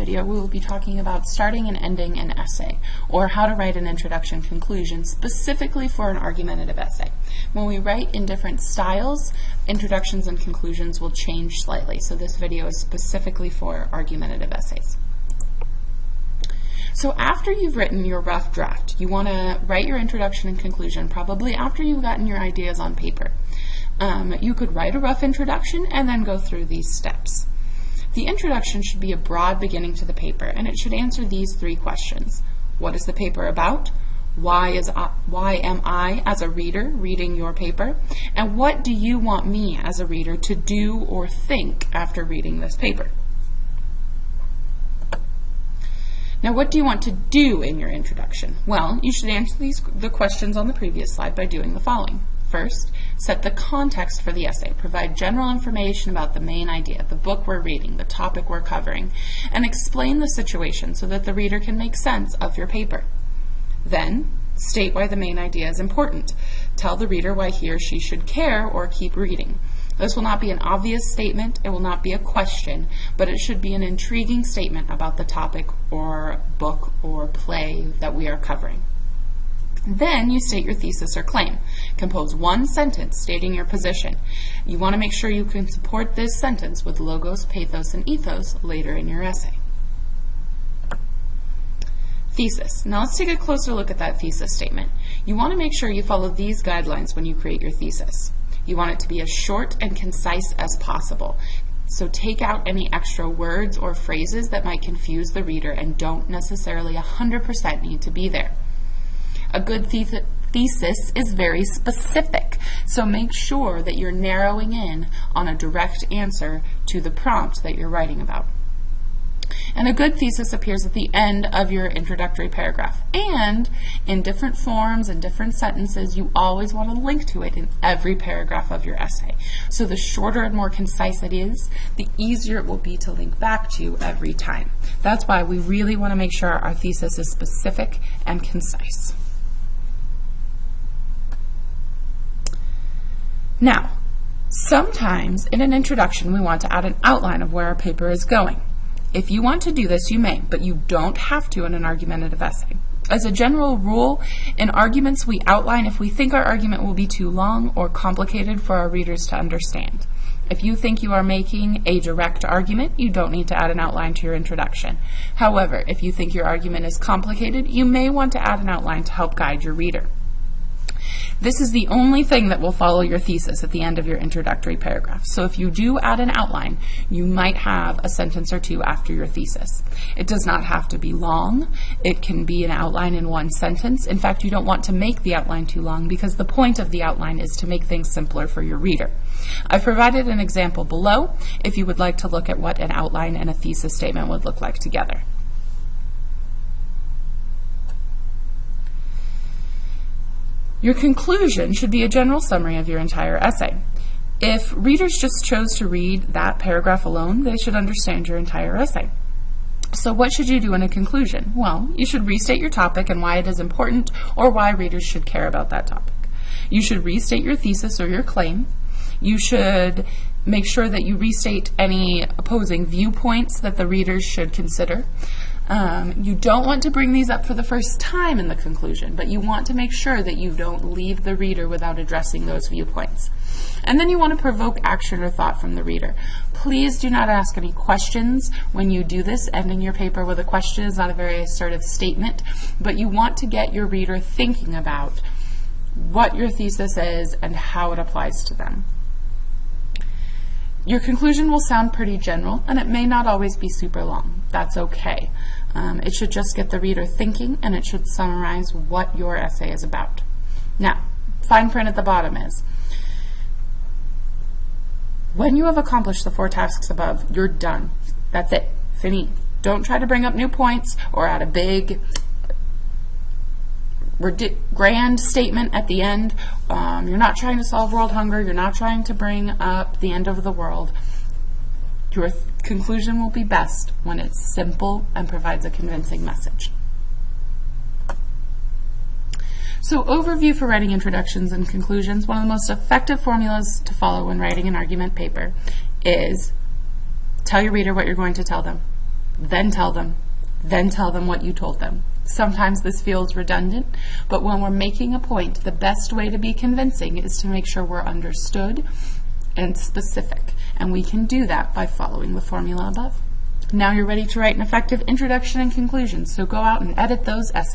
video, we will be talking about starting and ending an essay, or how to write an introduction conclusion specifically for an argumentative essay. When we write in different styles, introductions and conclusions will change slightly, so this video is specifically for argumentative essays. So after you've written your rough draft, you want to write your introduction and conclusion probably after you've gotten your ideas on paper. You could write a rough introduction and then go through these steps. The introduction should be a broad beginning to the paper, and it should answer these three questions. What is the paper about? Why am I, as a reader, reading your paper? And what do you want me, as a reader, to do or think after reading this paper? Now, what do you want to do in your introduction? Well, you should answer the questions on the previous slide by doing the following. First, set the context for the essay. Provide general information about the main idea, the book we're reading, the topic we're covering, and explain the situation so that the reader can make sense of your paper. Then, state why the main idea is important. Tell the reader why he or she should care or keep reading. This will not be an obvious statement, it will not be a question, but it should be an intriguing statement about the topic or book or play that we are covering. Then you state your thesis or claim. Compose one sentence stating your position. You want to make sure you can support this sentence with logos, pathos, and ethos later in your essay. Thesis. Now let's take a closer look at that thesis statement. You want to make sure you follow these guidelines when you create your thesis. You want it to be as short and concise as possible. So take out any extra words or phrases that might confuse the reader and don't necessarily 100% need to be there. A good thesis is very specific, so make sure that you're narrowing in on a direct answer to the prompt that you're writing about. And a good thesis appears at the end of your introductory paragraph. And in different forms and different sentences, you always want to link to it in every paragraph of your essay. So the shorter and more concise it is, the easier it will be to link back to every time. That's why we really want to make sure our thesis is specific and concise. Now, sometimes in an introduction we want to add an outline of where our paper is going. If you want to do this, you may, but you don't have to in an argumentative essay. As a general rule, in arguments we outline if we think our argument will be too long or complicated for our readers to understand. If you think you are making a direct argument, you don't need to add an outline to your introduction. However, if you think your argument is complicated, you may want to add an outline to help guide your reader. This is the only thing that will follow your thesis at the end of your introductory paragraph. So if you do add an outline, you might have a sentence or two after your thesis. It does not have to be long. It can be an outline in one sentence. In fact, you don't want to make the outline too long because the point of the outline is to make things simpler for your reader. I've provided an example below if you would like to look at what an outline and a thesis statement would look like together. Your conclusion should be a general summary of your entire essay. If readers just chose to read that paragraph alone, they should understand your entire essay. So what should you do in a conclusion? Well, you should restate your topic and why it is important or why readers should care about that topic. You should restate your thesis or your claim. You should make sure that you restate any opposing viewpoints that the readers should consider. You don't want to bring these up for the first time in the conclusion, but you want to make sure that you don't leave the reader without addressing those viewpoints. And then you want to provoke action or thought from the reader. Please do not ask any questions when you do this. Ending your paper with a question is not a very assertive statement, but you want to get your reader thinking about what your thesis is and how it applies to them. Your conclusion will sound pretty general, and it may not always be super long. That's okay. It should just get the reader thinking, and it should summarize what your essay is about. Now, fine print at the bottom is, when you have accomplished the 4 tasks above, you're done. That's it. Fini. Don't try to bring up new points or add a big grand statement at the end. You're not trying to solve world hunger. You're not trying to bring up the end of the world. Your conclusion will be best when it's simple and provides a convincing message. So overview for writing introductions and conclusions. One of the most effective formulas to follow when writing an argument paper is tell your reader what you're going to tell them. then tell them what you told them. Sometimes this feels redundant, but when we're making a point, the best way to be convincing is to make sure we're understood and specific, and we can do that by following the formula above. Now you're ready to write an effective introduction and conclusion, so go out and edit those essays.